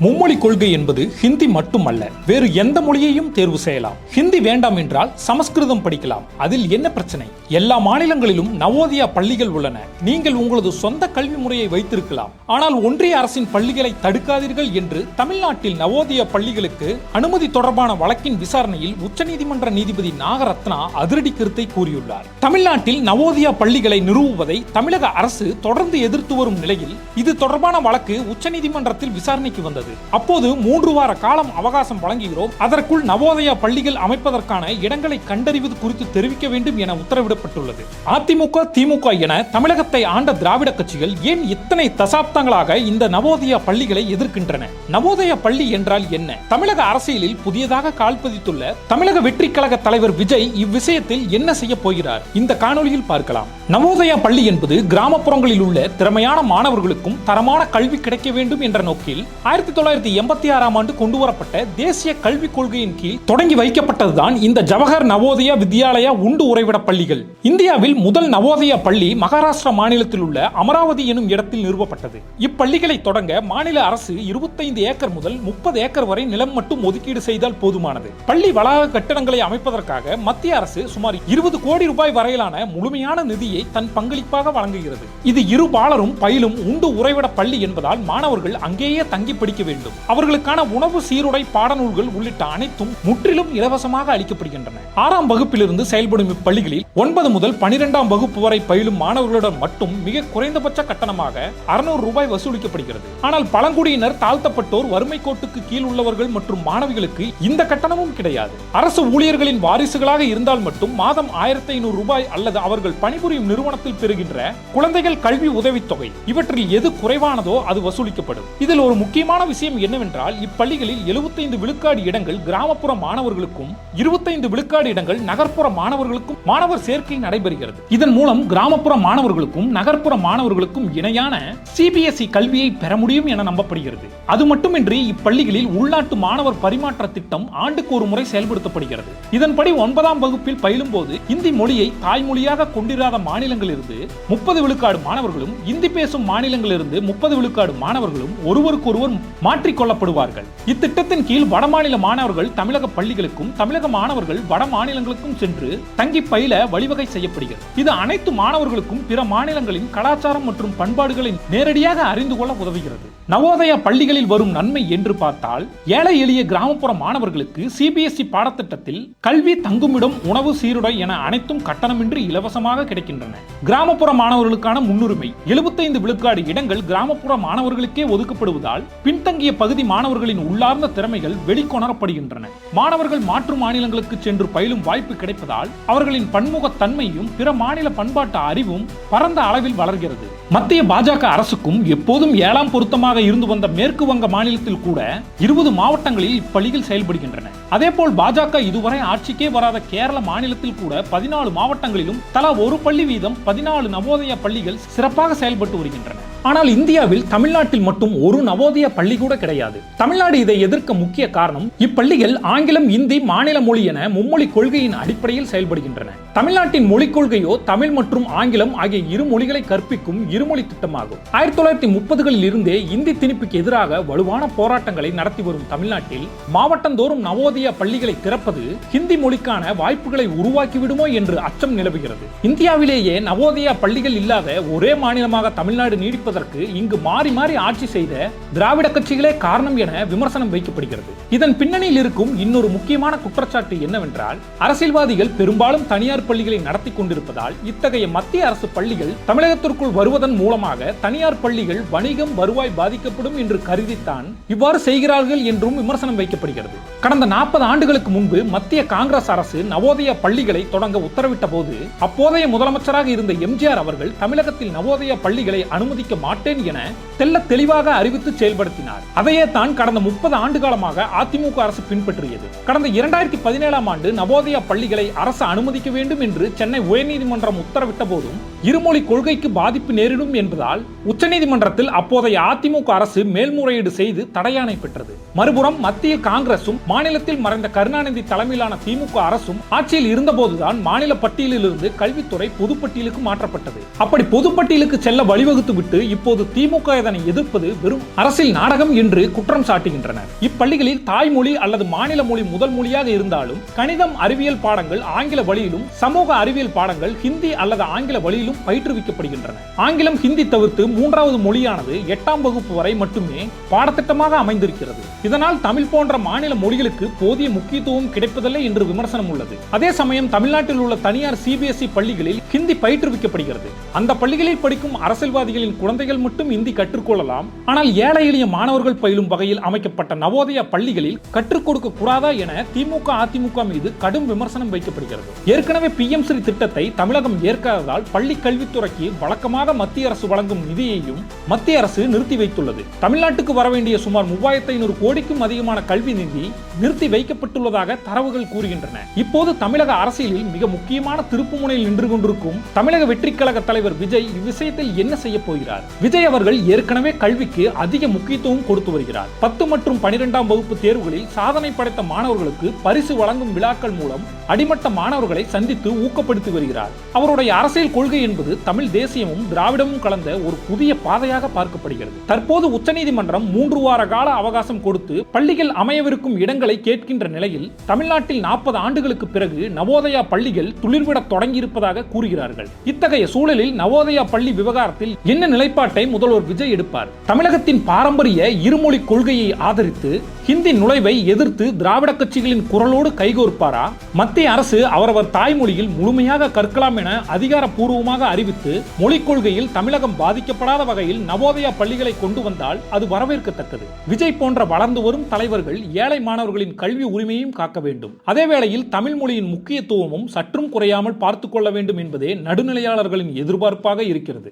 மும்மொழி கொள்கை என்பது ஹிந்தி மட்டுமல்ல, வேறு எந்த மொழியையும் தேர்வு செய்யலாம். ஹிந்தி வேண்டாம் என்றால் சமஸ்கிருதம் படிக்கலாம். அதில் என்ன பிரச்சனை? எல்லா மாநிலங்களிலும் நவோதயா பள்ளிகள் உள்ளன. நீங்கள் உங்களது சொந்த கல்வி முறையை வைத்திருக்கலாம். ஆனால் ஒன்றிய அரசின் பள்ளிகளை தடுக்காதீர்கள் என்று தமிழ்நாட்டில் நவோதயா பள்ளிகளுக்கு அனுமதி தொடர்பான வழக்கின் விசாரணையில் உச்சநீதிமன்ற நீதிபதி நாகரத்னா அதிரடி கருத்தை கூறியுள்ளார். தமிழ்நாட்டில் நவோதயா பள்ளிகளை நிறுவுவதை தமிழக அரசு தொடர்ந்து எதிர்த்து வரும் நிலையில் இது தொடர்பான வழக்கு உச்சநீதிமன்றத்தில் விசாரணைக்கு வந்தது. அப்போது 3 வார காலம் அவகாசம் வழங்குகிறோம், அதற்குள் நவோதயா பள்ளிகள் அமைப்பதற்கான இடங்களை கண்டறிவது குறித்து தெரிவிக்க வேண்டும் என உத்தரவிடப்பட்டுள்ளது. அதிமுக, திமுக என தமிழகத்தை ஆண்ட திராவிட கட்சிகள் ஏன் இத்தனை தசாப்தங்களாக இந்த நவோதயா பள்ளிகளை எதிர்க்கின்றன? நவோதயா பள்ளி என்றால் என்ன? தமிழக அரசியலில் புதியதாக கால் பதித்துள்ள தமிழக வெற்றி கழக தலைவர் விஜய் இவ்விஷயத்தில் என்ன செய்ய போகிறார்? இந்த காணொலியில் பார்க்கலாம். நவோதயா பள்ளி என்பது கிராமப்புறங்களில் உள்ள திறமையான மாணவர்களுக்கும் தரமான கல்வி கிடைக்க வேண்டும் என்ற நோக்கில் 1986ஆம் ஆண்டு கொண்டுவரப்பட்ட தேசிய கல்விக் கொள்கையின் கீழ் தொடங்கி வைக்கப்பட்டதுதான் இந்த ஜவஹர் நவோதயா வித்யாலயா உண்டு உறைவிட பள்ளிகள். இந்தியாவில் முதல் நவோதயா பள்ளி மகாராஷ்டிரா மாநிலத்தில் உள்ள அமராவதி எனும் இடத்தில் நிறுவப்பட்டது. இப்பள்ளிகளை தொடங்க மாநில அரசு 25 ஏக்கர் முதல் 30 ஏக்கர் வரை நிலம் மட்டும் ஒதுக்கீடு செய்தால் போதுமானது. பள்ளி வளாக கட்டடங்களை அமைப்பதற்காக மத்திய அரசு சுமார் 20 கோடி ரூபாய் வரையிலான முழுமையான நிதியை தன் பங்களிப்பாக வழங்குகிறது. இது இருபாலரும் பயிலும் உண்டு உறைவிட பள்ளி என்பதால் மாணவர்கள் அங்கேயே தங்கி படிக்க வேண்டும். அவர்களுக்கான உணவு, சீருடை, பாடநூல்கள் உள்ளிட்ட அனைத்தும் முற்றிலும் இலவசமாக அளிக்கப்படுகின்றன. 6ஆம் வகுப்பிலிருந்து செயல்படும் இப்பள்ளிகளில் 9 முதல் 12ஆம் வகுப்பு வரை பயிலும் மாணவர்களிடம் மட்டும் மிக குறைந்தபட்ச கட்டணமாக 600 ரூபாய் வசூலிக்கப்படுகிறது. ஆனால் பழங்குடியினர், தாழ்த்தப்பட்டோர், வறுமை கோட்டுக்கு கீழ் உள்ளவர்கள் மற்றும் மாணவிகளுக்கு இந்த கட்டணமும் கிடையாது. அரசு ஊழியர்களின் வாரிசுகளாக இருந்தால் மட்டும் மாதம் 1500 ரூபாய் அல்லது அவர்கள் பணிபுரியும் நிறுவனத்தில் பெறுகின்ற குழந்தைகள் கல்வி உதவித்தொகை, இவற்றில் எது குறைவானதோ அது வசூலிக்கப்படும். இதில் ஒரு முக்கியமான விஷயம் என்னவென்றால் இப்பள்ளிகளில் 75 விழுக்காடு இடங்கள் கிராமப்புற மாணவர்களுக்கும் 25 விழுக்காடு இடங்கள் நகர்ப்புற மாணவர்களுக்கும் மாணவர் சேர்க்கை நடைபெறுகிறது. இதன் மூலம் கிராமப்புற மாணவர்களுக்கும் நகர்ப்புற மாணவர்களுக்கும் இணையான CBSE கல்வியை பெற முடியும் என நம்பப்படுகிறது. அது மட்டுமின்றி இப்பள்ளிகளில் உள்நாட்டு மாணவர் பரிமாற்ற திட்டம் ஆண்டுக்கு ஒரு முறை செயல்படுத்தப்படுகிறது. இதன்படி 9ஆம் வகுப்பில் பயிலும் போது இந்தி மொழியை தாய்மொழியாக கொண்டிராத மாநிலங்களிலிருந்து 30 விழுக்காடு மாணவர்களும் இந்தி பேசும் மாநிலங்களிலிருந்து 30 விழுக்காடு மாணவர்களும் ஒருவருக்கொருவர் மாற்றிக்கொள்ளப்படுவார்கள். இத்திட்டத்தின் கீழ் வடமாநில மாணவர்கள் தமிழக பள்ளிகளுக்கும் தமிழக மாணவர்கள் வட மாநிலங்களுக்கும் சென்று தங்கி பயில வழிவகை செய்யப்படுகிறது. இது அனைத்து மாணவர்களுக்கும் பிற மாநிலங்களின் கலாச்சாரம் மற்றும் பண்பாடுகளை நேரடியாக அறிந்து கொள்ள உதவுகிறது. நவோதயா பள்ளிகளில் வரும் நன்மை என்று பார்த்தால் ஏழை எளிய கிராமப்புற மாணவர்களுக்கு CBSE பாடத்திட்டத்தில் கல்வி, தங்குமிடம், உணவு, சீருடை என அனைத்தும் கட்டணமின்றி இலவசமாக கிடைக்கின்றன. கிராமப்புற மாணவர்களுக்கான முன்னுரிமை 75 விழுக்காடு இடங்கள் கிராமப்புற மாணவர்களுக்கே ஒதுக்கப்படுவதால் பின்தங்கிய பகுதி மாணவர்களின் உள்ளார்ந்த திறமைகள் வெளிக்கொணரப்படுகின்றன. மாணவர்கள் மாற்று மாநிலங்களுக்கு சென்று பயிலும் வாய்ப்பு கிடைப்பதால் அவர்களின் பன்முக தன்மையும் பிற மாநில பண்பாட்டு அறிவும் பரந்த அளவில் வளர்கிறது. மத்திய பாஜக அரசுக்கும் எப்போதும் 7ஆம் பொருத்தமாக இருந்து வந்த மேற்கு வங்க மாநிலத்தில் கூட 20 மாவட்டங்களில் இப்பள்ளிகள் செயல்படுகின்றன. அதேபோல் பாஜக இதுவரை ஆட்சிக்கே வராத கேரள மாநிலத்தில் கூட 14 மாவட்டங்களிலும் தலா ஒரு பள்ளி வீதம் 14 நவோதயா பள்ளிகள் சிறப்பாக செயல்பட்டு வருகின்றன. ஆனால் இந்தியாவில் தமிழ்நாட்டில் மட்டும் ஒரு நவோதயா பள்ளி கூட கிடையாது. தமிழ்நாடு இதை எதிர்க்க முக்கிய காரணம் இப்பள்ளிகள் ஆங்கிலம், இந்தி மாநில மொழி என மும்மொழி கொள்கையின் அடிப்படையில் செயல்படுகின்றன. தமிழ்நாட்டின் மொழிக் கொள்கையோ தமிழ் மற்றும் ஆங்கிலம் ஆகிய இரு மொழிகளை கற்பிக்கும் இருமொழி திட்டமாகும். 1930களில் இருந்தே இந்தி திணிப்புக்கு எதிராக வலுவான போராட்டங்களை நடத்தி வரும் தமிழ்நாட்டில் மாவட்டந்தோறும் நவோதயா பள்ளிகளை திறப்பது ஹிந்தி மொழிக்கான வாய்ப்புகளை உருவாக்கிவிடுமோ என்று அச்சம் நிலவுகிறது. இந்தியாவிலேயே நவோதயா பள்ளிகள் இல்லாத ஒரே மாநிலமாக தமிழ்நாடு நீடிப்பதற்கு இங்கு மாறி மாறி ஆட்சி செய்த திராவிட கட்சிகளே காரணம் என விமர்சனம் வைக்கப்படுகிறது. இதன் பின்னணியில் இருக்கும் இன்னொரு முக்கியமான குற்றச்சாட்டு என்னவென்றால் அரசியல்வாதிகள் பெரும்பாலும் தனியார் பள்ளிகளை நடத்தி கொண்டிருப்பதால் இத்தகைய மத்திய அரசு பள்ளிகள் தமிழகத்திற்குள் வருவதன் மூலமாக தனியார் பள்ளிகள் வணிகம், வருவாய் பாதிக்கப்படும் என்று கருதித்தான் இவ்வாறு செய்கிறார்கள் என்றும் விமர்சனம் வைக்கப்படுகிறது. கடந்த 40 ஆண்டுகளுக்கு முன்பு மத்திய காங்கிரஸ் அரசு நவோதயா பள்ளிகளை தொடங்க உத்தரவிட்ட போது அப்போதைய முதலமைச்சராக இருந்த எம்ஜிஆர் அவர்கள் தமிழகத்தில் நவோதயா பள்ளிகளை அனுமதிக்க மாட்டேன் என தெல்ல தெளிவாக அறிவித்து செயல்படுத்தினார். அதையே தான் கடந்த 30 ஆண்டு காலமாக அதிமுக அரசு பின்பற்றியது. கடந்த 2017ஆம் ஆண்டு நவோதயா பள்ளிகளை அரசு அனுமதிக்க வேண்டும் என்று சென்னை உயர்நீதிமன்றம் உத்தரவிட்ட போதும் இருமொழி கொள்கைக்கு பாதிப்பு நேரிடும் என்பதால் உச்சநீதிமன்றத்தில் அப்போதைய அதிமுக அரசு மேல்முறையீடு செய்து தடையாணை பெற்றது. மறுபுறம் மத்திய காங்கிரசும் மாநிலத்தில் மறைந்த கருணாநிதி தலைமையிலான திமுக அரசும் ஆட்சியில் இருந்தபோதுதான் மாநில பட்டியலில் இருந்து கல்வித்துறை பொதுப்பட்டியலுக்கு மாற்றப்பட்டது. அப்படி பொதுப்பட்டியலுக்கு செல்ல வழிவகுத்து விட்டு இப்போது திமுக இதனை எதிர்ப்பது வெறும் அரசியல் நாடகம் என்று குற்றம் சாட்டுகின்றனர். இப்பள்ளிகளில் தாய்மொழி அல்லது மாநில மொழி முதல் மொழியாக இருந்தாலும் கணிதம், அறிவியல் பாடங்கள் ஆங்கில வழியிலும், சமூக அறிவியல் பாடங்கள் ஹிந்தி அல்லது ஆங்கில வழியிலும் பயிற்றுவிக்கப்படுகின்றன. ஆங்கிலம், ஹிந்தி தவிர்த்து மூன்றாவது மொழியானது 8ஆம் வகுப்பு வரை மட்டுமே பாடத்திட்டமாக அமைந்திருக்கிறது. இதனால் தமிழ் போன்ற மாநில மொழிகளுக்கு போதிய முக்கியத்துவம் கிடைப்பதில்லை என்று விமர்சனம் உள்ளது. அதே சமயம் தமிழ்நாட்டில் உள்ள தனியார் சிபிஎஸ்இ பள்ளிகளில் ஹிந்தி பயிற்றுவிக்கப்படுகிறது. அந்த பள்ளிகளில் படிக்கும் அரசியல்வாதிகளின் குழந்தைகள் மட்டும் ஹிந்தி கற்றுக்கொள்ளலாம். ஆனால் ஏழை எளிய மாணவர்கள் பயிலும் வகையில் அமைக்கப்பட்ட நவோதயா பள்ளிகளில் கற்றுக் கொடுக்க கூடாதா என திமுக, அதிமுக மீது கடும் விமர்சனம் வைக்கப்படுகிறது. ஏற்கனவே PM ஸ்ரீ திட்டத்தை தமிழகம் ஏற்காததால் பள்ளி கல்வித்துறைக்கு வழக்கமாக மத்திய அரசு வழங்கும் நிதியையும் மத்திய அரசு நிறுத்தி வைத்துள்ளது. தமிழ்நாட்டுக்கு வர வேண்டிய சுமார் 3500 கோடிக்கும் அதிகமான கல்வி நிதி நிறுத்தி வைக்கப்பட்டுள்ளதாக தரவுகள் கூறுகின்றன. இப்போது தமிழக அரசியலில் மிக முக்கியமான திருப்புமுனையில் நின்று கொண்டிருக்கும் தமிழக வெற்றி கழக தலைவர் விஜய் இவ்விஷயத்தில் என்ன செய்ய போகிறார்? விஜய் அவர்கள் ஏற்கனவே கல்விக்கு அதிக முக்கியத்துவம் கொடுத்து வருகிறார். 10 மற்றும் 12ஆம் வகுப்பு தேர்வுகளில் சாதனை படைத்த மாணவர்களுக்கு பரிசு வழங்கும் விழாக்கள் மூலம் அடிமட்ட மாணவர்களை சந்தித்து ஊக்கப்படுத்தி வருகிறார். அவருடைய அரசியல் கொள்கை என்பது தமிழ் தேசியமும் திராவிடமும் கலந்த ஒரு புதிய பாதையாக பார்க்கப்படுகிறது. தற்போது உச்சநீதிமன்றம் 3 வார கால அவகாசம் கொடுத்து பள்ளிகள் அமையவிருக்கும் இடங்களை கேட்கின்ற நிலையில் தமிழ்நாட்டில் 40 ஆண்டுகளுக்கு பிறகு நவோதயா பள்ளிகள் துளிர்விட தொடங்கியிருப்பதாக கூறுகிறார்கள். இத்தகைய சூழலில் நவோதயா பள்ளி விவகாரத்தில் என்ன நிலைப்பாட்டை முதல்வர் விஜய் எடுப்பார்? தமிழகத்தின் பாரம்பரிய இருமொழி கொள்கையை ஆதரித்து ஹிந்தி நுழைவை எதிர்த்து திராவிட கட்சிகளின் குரலோடு கைகோர்ப்பாரா? மத்திய அரசு அவரவர் தாய்மொழியில் முழுமையாக கற்கலாம் என அதிகாரப்பூர்வமாக அறிவித்து மொழிக் கொள்கையில் தமிழகம் பாதிக்கப்படாத வகையில் நவோதயா பள்ளிகளை கொண்டு வந்தால் அது வரவேற்கத்தக்கது. விஜய் போன்ற வளர்ந்து வரும் தலைவர்கள் ஏழை மாணவர்களின் கல்வி உரிமையும் காக்க வேண்டும். அதேவேளையில் தமிழ் மொழியின் முக்கியத்துவமும் சற்றும் குறையாமல் பார்த்துக் கொள்ள வேண்டும் என்பதே நடுநிலையாளர்களின் எதிர்பார்ப்பாக இருக்கிறது.